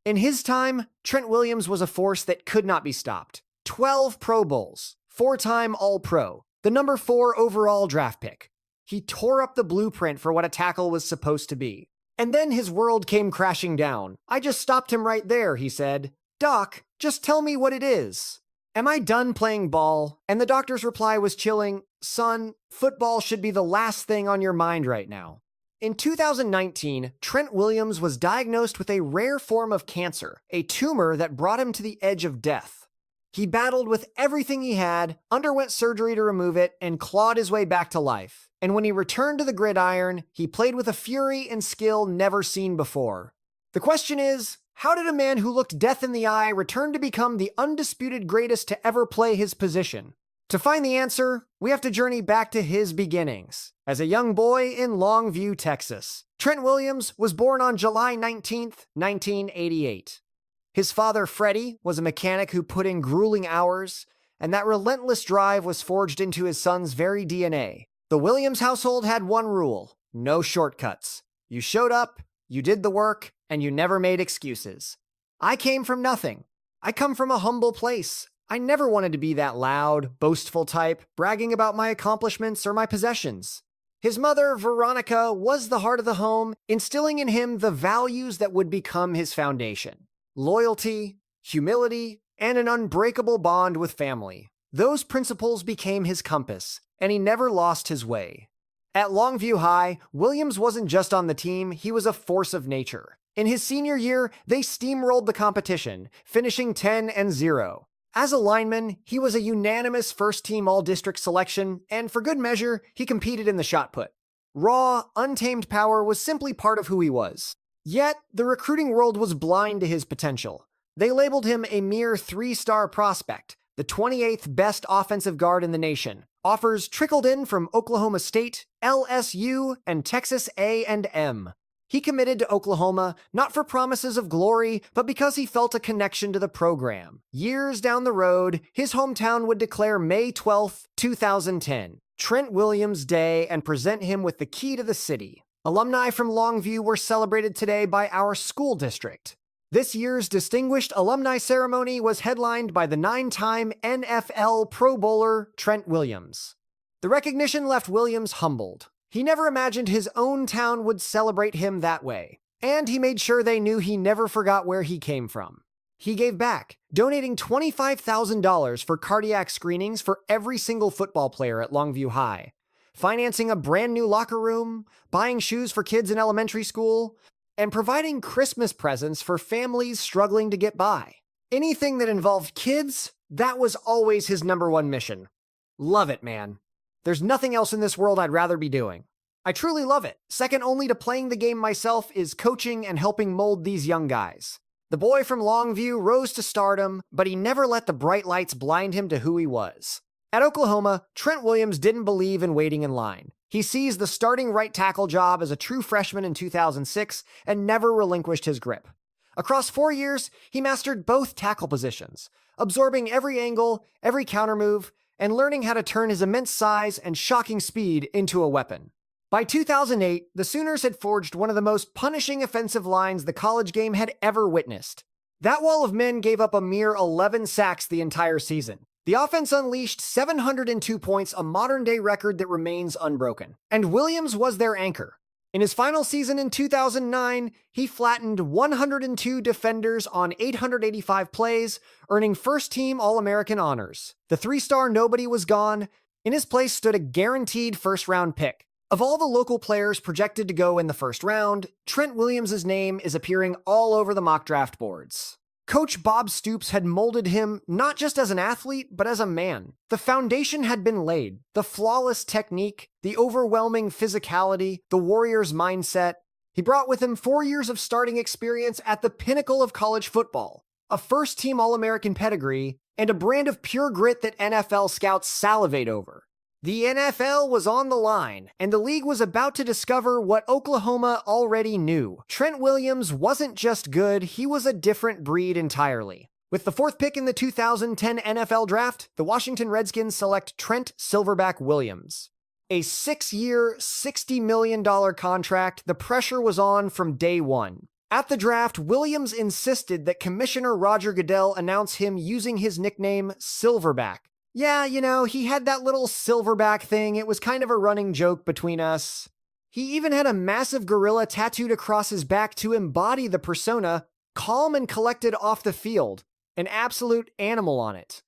In his time, Trent Williams was a force that could not be stopped. 12 Pro Bowls, 4-time All-Pro, the number 4 overall draft pick. He tore up the blueprint for what a tackle was supposed to be. And then his world came crashing down. "I just stopped him right there," he said. "Doc, just tell me what it is. Am I done playing ball?" And the doctor's reply was chilling. "Son, football should be the last thing on your mind right now." In 2019, Trent Williams was diagnosed with a rare form of cancer, a tumor that brought him to the edge of death. He battled with everything he had, underwent surgery to remove it, and clawed his way back to life. And when he returned to the gridiron, he played with a fury and skill never seen before. The question is, how did a man who looked death in the eye return to become the undisputed greatest to ever play his position? To find the answer, we have to journey back to his beginnings. As a young boy in Longview, Texas, Trent Williams was born on July 19th, 1988. His father, Freddie, was a mechanic who put in grueling hours, and that relentless drive was forged into his son's very DNA. The Williams household had one rule: no shortcuts. You showed up, you did the work, and you never made excuses. I came from nothing. I come from a humble place. I never wanted to be that loud, boastful type, bragging about my accomplishments or my possessions. His mother, Veronica, was the heart of the home, instilling in him the values that would become his foundation: loyalty, humility, and an unbreakable bond with family. Those principles became his compass, and he never lost his way. At Longview High, Williams wasn't just on the team, he was a force of nature. In his senior year, they steamrolled the competition, finishing 10-0. As a lineman, he was a unanimous first-team All-District selection, and for good measure, he competed in the shot put. Raw, untamed power was simply part of who he was. Yet, the recruiting world was blind to his potential. They labeled him a mere 3-star prospect, the 28th best offensive guard in the nation. Offers trickled in from Oklahoma State, LSU, and Texas A&M. He committed to Oklahoma not for promises of glory, but because he felt a connection to the program. Years down the road, his hometown would declare May 12, 2010, Trent Williams Day, and present him with the key to the city. Alumni from Longview were celebrated today by our school district. This year's distinguished alumni ceremony was headlined by the 9-time NFL Pro Bowler Trent Williams. The recognition left Williams humbled. He never imagined his own town would celebrate him that way, and he made sure they knew he never forgot where he came from. He gave back, donating $25,000 for cardiac screenings for every single football player at Longview High, financing a brand new locker room, buying shoes for kids in elementary school, and providing Christmas presents for families struggling to get by. Anything that involved kids, that was always his #1 mission. Love it, man. There's nothing else in this world I'd rather be doing. I truly love it. Second only to playing the game myself is coaching and helping mold these young guys. The boy from Longview rose to stardom, but he never let the bright lights blind him to who he was. At Oklahoma, Trent Williams didn't believe in waiting in line. He seized the starting right tackle job as a true freshman in 2006 and never relinquished his grip. Across 4 years, he mastered both tackle positions, absorbing every angle, every countermove, and learning how to turn his immense size and shocking speed into a weapon. By 2008, the Sooners had forged one of the most punishing offensive lines the college game had ever witnessed. That wall of men gave up a mere 11 sacks the entire season. The offense unleashed 702 points, a modern-day record that remains unbroken. And Williams was their anchor. In his final season in 2009, he flattened 102 defenders on 885 plays, earning first-team All-American honors. The 3-star nobody was gone. In his place stood a guaranteed first-round pick. Of all the local players projected to go in the first round, Trent Williams' name is appearing all over the mock draft boards. Coach Bob Stoops had molded him not just as an athlete, but as a man. The foundation had been laid. The flawless technique, the overwhelming physicality, the warrior's mindset. He brought with him 4 years of starting experience at the pinnacle of college football, a first-team All-American pedigree, and a brand of pure grit that NFL scouts salivate over. The NFL was on the line, and the league was about to discover what Oklahoma already knew. Trent Williams wasn't just good, he was a different breed entirely. With the 4th pick in the 2010 NFL Draft, the Washington Redskins select Trent Silverback Williams. A 6-year, $60 million contract, the pressure was on from day one. At the draft, Williams insisted that Commissioner Roger Goodell announce him using his nickname Silverback. Yeah, he had that little silverback thing. It was kind of a running joke between us. He even had a massive gorilla tattooed across his back to embody the persona, calm and collected off the field, an absolute animal on it.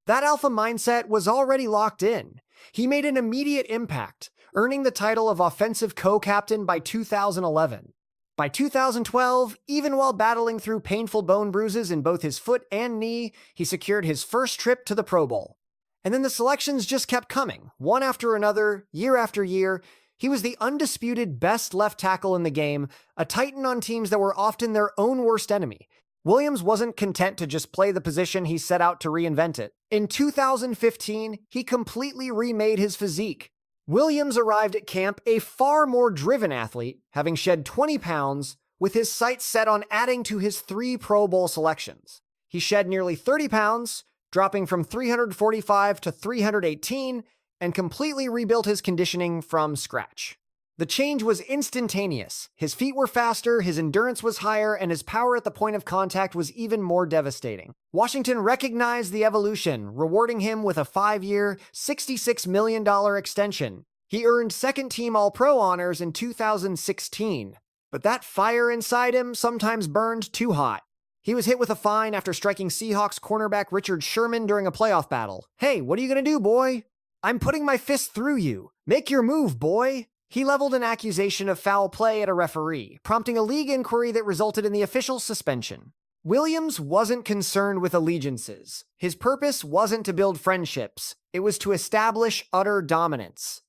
That alpha mindset was already locked in. He made an immediate impact, earning the title of offensive co-captain by 2011. By 2012, even while battling through painful bone bruises in both his foot and knee, he secured his first trip to the Pro Bowl. And then the selections just kept coming, one after another, year after year. He was the undisputed best left tackle in the game, a titan on teams that were often their own worst enemy. Williams wasn't content to just play the position, he set out to reinvent it. In 2015, he completely remade his physique. Williams arrived at camp a far more driven athlete, having shed 20 pounds, with his sights set on adding to his 3 Pro Bowl selections. He shed nearly 30 pounds, dropping from 345 to 318, and completely rebuilt his conditioning from scratch. The change was instantaneous. His feet were faster, his endurance was higher, and his power at the point of contact was even more devastating. Washington recognized the evolution, rewarding him with a 5-year, $66 million extension. He earned second-team All-Pro honors in 2016, but that fire inside him sometimes burned too hot. He was hit with a fine after striking Seahawks cornerback Richard Sherman during a playoff battle. "Hey, what are you gonna do, boy? I'm putting my fist through you. Make your move, boy." He leveled an accusation of foul play at a referee, prompting a league inquiry that resulted in the official suspension. Williams wasn't concerned with allegiances. His purpose wasn't to build friendships. It was to establish utter dominance.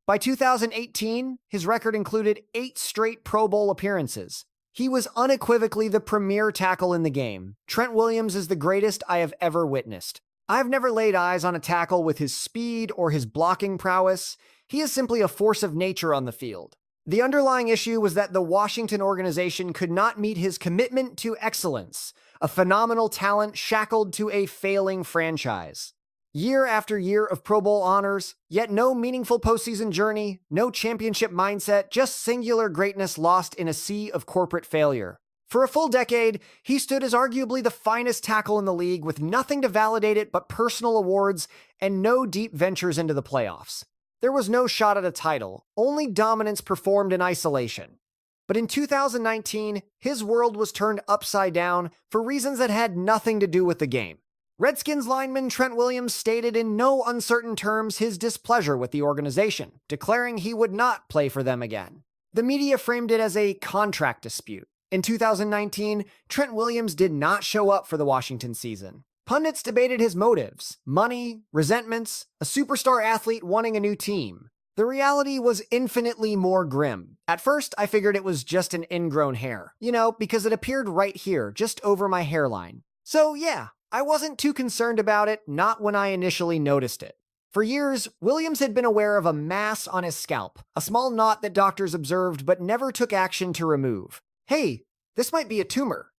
By 2018, his record included 8 straight Pro Bowl appearances. He was unequivocally the premier tackle in the game. Trent Williams is the greatest I have ever witnessed. I've never laid eyes on a tackle with his speed or his blocking prowess. He is simply a force of nature on the field. The underlying issue was that the Washington organization could not meet his commitment to excellence, a phenomenal talent shackled to a failing franchise. Year after year of Pro Bowl honors, yet no meaningful postseason journey, no championship mindset, just singular greatness lost in a sea of corporate failure. For a full decade, he stood as arguably the finest tackle in the league with nothing to validate it but personal awards and no deep ventures into the playoffs. There was no shot at a title, only dominance performed in isolation. But in 2019, his world was turned upside down for reasons that had nothing to do with the game. Redskins lineman Trent Williams stated in no uncertain terms his displeasure with the organization, declaring he would not play for them again. The media framed it as a contract dispute. In 2019, Trent Williams did not show up for the Washington season. Pundits debated his motives: money, resentments, a superstar athlete wanting a new team. The reality was infinitely more grim. At first, I figured it was just an ingrown hair, because it appeared right here, just over my hairline. So yeah, I wasn't too concerned about it, not when I initially noticed it. For years, Williams had been aware of a mass on his scalp, a small knot that doctors observed but never took action to remove. "Hey, this might be a tumor."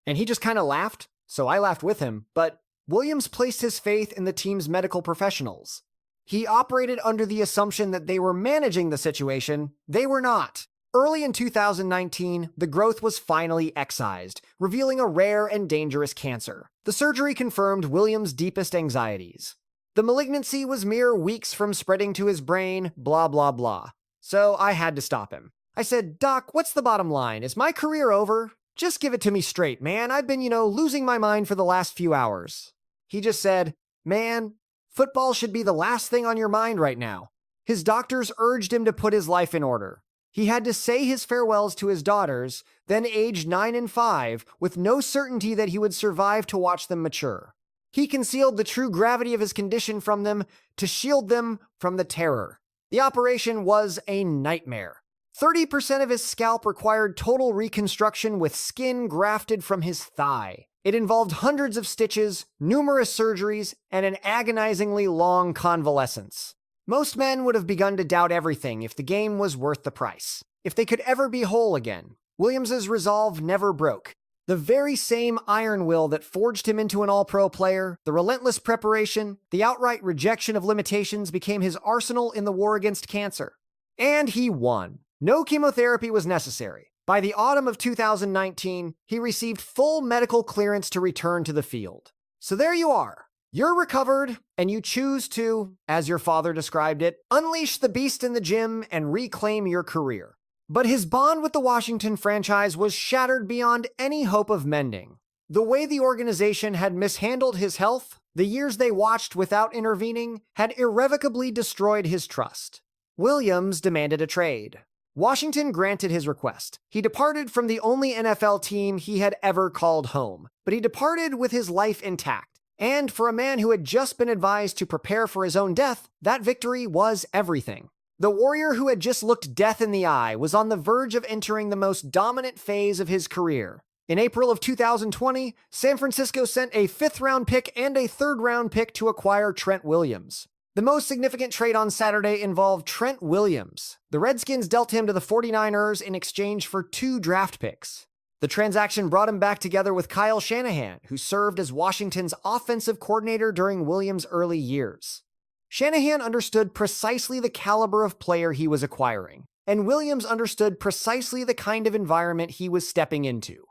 And he just kind of laughed, so I laughed with him, but Williams placed his faith in the team's medical professionals. He operated under the assumption that they were managing the situation. They were not. Early in 2019, the growth was finally excised, revealing a rare and dangerous cancer. The surgery confirmed Williams' deepest anxieties. The malignancy was mere weeks from spreading to his brain, blah, blah, blah. So I had to stop him. I said, "Doc, what's the bottom line? Is my career over? Just give it to me straight, man. I've been, losing my mind for the last few hours." He just said, "Man, football should be the last thing on your mind right now." His doctors urged him to put his life in order. He had to say his farewells to his daughters, then aged 9 and 5, with no certainty that he would survive to watch them mature. He concealed the true gravity of his condition from them to shield them from the terror. The operation was a nightmare. 30% of his scalp required total reconstruction with skin grafted from his thigh. It involved hundreds of stitches, numerous surgeries, and an agonizingly long convalescence. Most men would have begun to doubt everything if the game was worth the price. If they could ever be whole again. Williams's resolve never broke. The very same iron will that forged him into an all-pro player, the relentless preparation, the outright rejection of limitations became his arsenal in the war against cancer. And he won. No chemotherapy was necessary. By the autumn of 2019, he received full medical clearance to return to the field. So there you are. You're recovered, and you choose to, as your father described it, unleash the beast in the gym and reclaim your career. But his bond with the Washington franchise was shattered beyond any hope of mending. The way the organization had mishandled his health, the years they watched without intervening, had irrevocably destroyed his trust. Williams demanded a trade. Washington granted his request. He departed from the only NFL team he had ever called home, but he departed with his life intact. And for a man who had just been advised to prepare for his own death, that victory was everything. The warrior who had just looked death in the eye was on the verge of entering the most dominant phase of his career. In April of 2020, San Francisco sent a 5th-round pick and a 3rd-round pick to acquire Trent Williams. The most significant trade on Saturday involved Trent Williams. The Redskins dealt him to the 49ers in exchange for 2 draft picks. The transaction brought him back together with Kyle Shanahan, who served as Washington's offensive coordinator during Williams' early years. Shanahan understood precisely the caliber of player he was acquiring, and Williams understood precisely the kind of environment he was stepping into.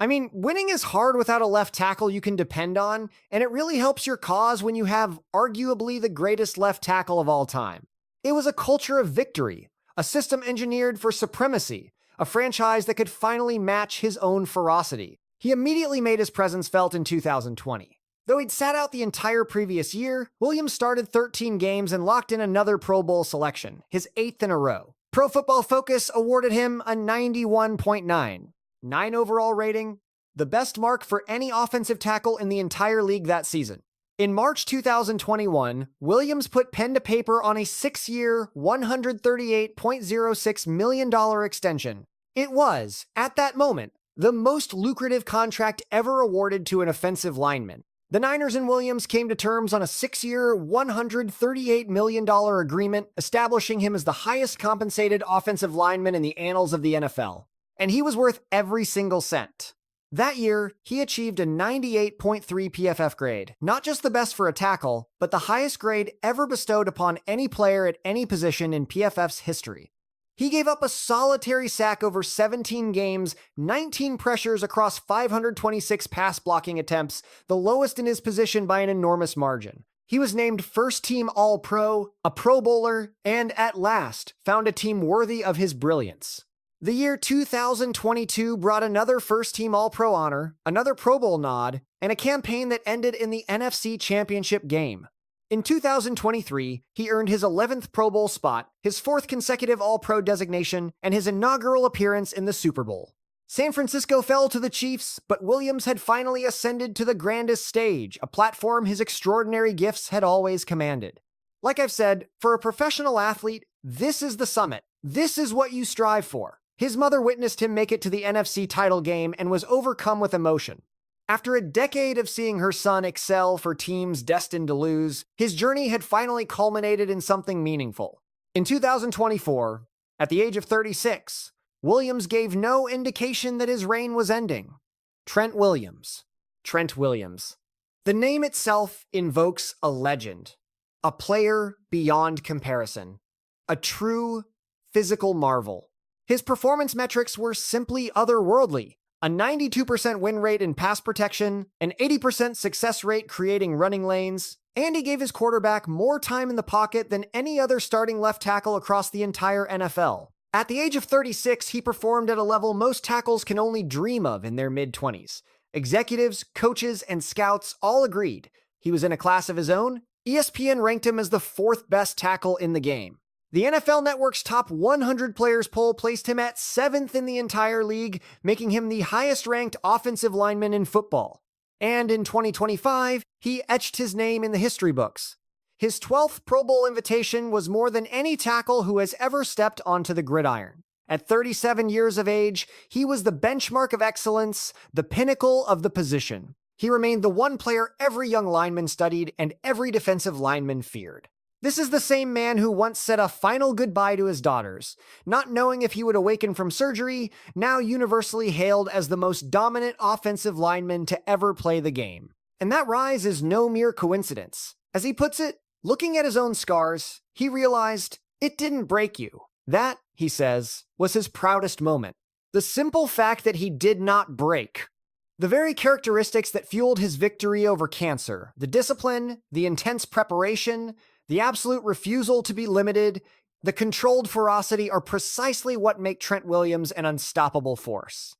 I mean, winning is hard without a left tackle you can depend on, and it really helps your cause when you have arguably the greatest left tackle of all time. It was a culture of victory, a system engineered for supremacy, a franchise that could finally match his own ferocity. He immediately made his presence felt in 2020. Though he'd sat out the entire previous year, Williams started 13 games and locked in another Pro Bowl selection, his 8th in a row. Pro Football Focus awarded him a 91.9. 9 overall rating, the best mark for any offensive tackle in the entire league that season. In March 2021, Williams put pen to paper on a 6-year, $138.06 million extension. It was, at that moment, the most lucrative contract ever awarded to an offensive lineman. The Niners and Williams came to terms on a 6-year, $138 million agreement, establishing him as the highest compensated offensive lineman in the annals of the NFL. And he was worth every single cent. That year, he achieved a 98.3 PFF grade, not just the best for a tackle, but the highest grade ever bestowed upon any player at any position in PFF's history. He gave up a solitary sack over 17 games, 19 pressures across 526 pass blocking attempts, the lowest in his position by an enormous margin. He was named first-team All-Pro, a Pro Bowler, and at last found a team worthy of his brilliance. The year 2022 brought another first-team All-Pro honor, another Pro Bowl nod, and a campaign that ended in the NFC Championship game. In 2023, he earned his 11th Pro Bowl spot, his 4th consecutive All-Pro designation, and his inaugural appearance in the Super Bowl. San Francisco fell to the Chiefs, but Williams had finally ascended to the grandest stage, a platform his extraordinary gifts had always commanded. Like I've said, for a professional athlete, this is the summit. This is what you strive for. His mother witnessed him make it to the NFC title game and was overcome with emotion. After a decade of seeing her son excel for teams destined to lose, his journey had finally culminated in something meaningful. In 2024, at the age of 36, Williams gave no indication that his reign was ending. Trent Williams. Trent Williams. The name itself invokes a legend, a player beyond comparison, a true physical marvel. His performance metrics were simply otherworldly. A 92% win rate in pass protection, an 80% success rate creating running lanes, and he gave his quarterback more time in the pocket than any other starting left tackle across the entire NFL. At the age of 36, he performed at a level most tackles can only dream of in their mid-20s. Executives, coaches, and scouts all agreed. He was in a class of his own. ESPN ranked him as the 4th best tackle in the game. The NFL Network's top 100 players poll placed him at 7th in the entire league, making him the highest-ranked offensive lineman in football. And in 2025, he etched his name in the history books. His 12th Pro Bowl invitation was more than any tackle who has ever stepped onto the gridiron. At 37 years of age, he was the benchmark of excellence, the pinnacle of the position. He remained the one player every young lineman studied and every defensive lineman feared. This is the same man who once said a final goodbye to his daughters, not knowing if he would awaken from surgery, now universally hailed as the most dominant offensive lineman to ever play the game. And that rise is no mere coincidence. As he puts it, looking at his own scars, he realized, it didn't break you. That, he says, was his proudest moment. The simple fact that he did not break. The very characteristics that fueled his victory over cancer, the discipline, the intense preparation, the absolute refusal to be limited, the controlled ferocity are precisely what make Trent Williams an unstoppable force.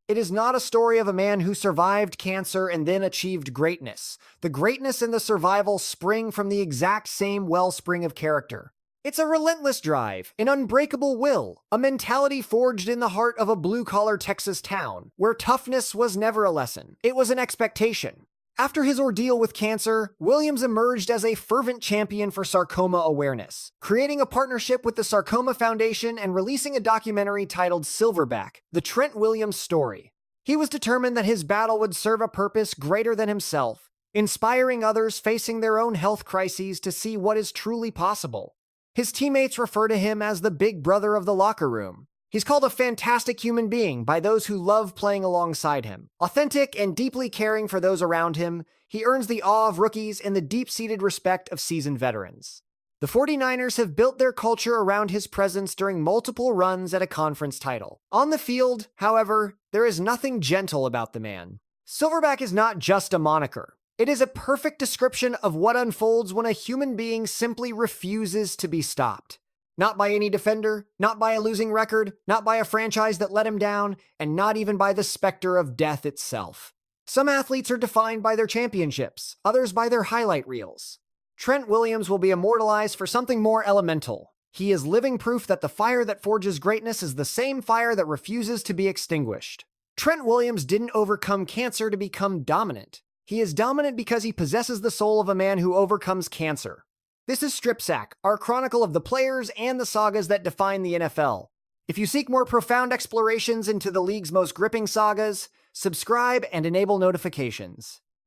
It is not a story of a man who survived cancer and then achieved greatness. The greatness and the survival spring from the exact same wellspring of character. It's a relentless drive, an unbreakable will, a mentality forged in the heart of a blue-collar Texas town, where toughness was never a lesson. It was an expectation. After his ordeal with cancer, Williams emerged as a fervent champion for sarcoma awareness, creating a partnership with the Sarcoma Foundation and releasing a documentary titled Silverback, The Trent Williams Story. He was determined that his battle would serve a purpose greater than himself, inspiring others facing their own health crises to see what is truly possible. His teammates refer to him as the big brother of the locker room. He's called a fantastic human being by those who love playing alongside him. Authentic and deeply caring for those around him, he earns the awe of rookies and the deep-seated respect of seasoned veterans. The 49ers have built their culture around his presence during multiple runs at a conference title. On the field, however, there is nothing gentle about the man. Silverback is not just a moniker. It is a perfect description of what unfolds when a human being simply refuses to be stopped. Not by any defender, not by a losing record, not by a franchise that let him down, and not even by the specter of death itself. Some athletes are defined by their championships, others by their highlight reels. Trent Williams will be immortalized for something more elemental. He is living proof that the fire that forges greatness is the same fire that refuses to be extinguished. Trent Williams didn't overcome cancer to become dominant. He is dominant because he possesses the soul of a man who overcomes cancer. This is Strip Sack, our chronicle of the players and the sagas that define the NFL. If you seek more profound explorations into the league's most gripping sagas, subscribe and enable notifications.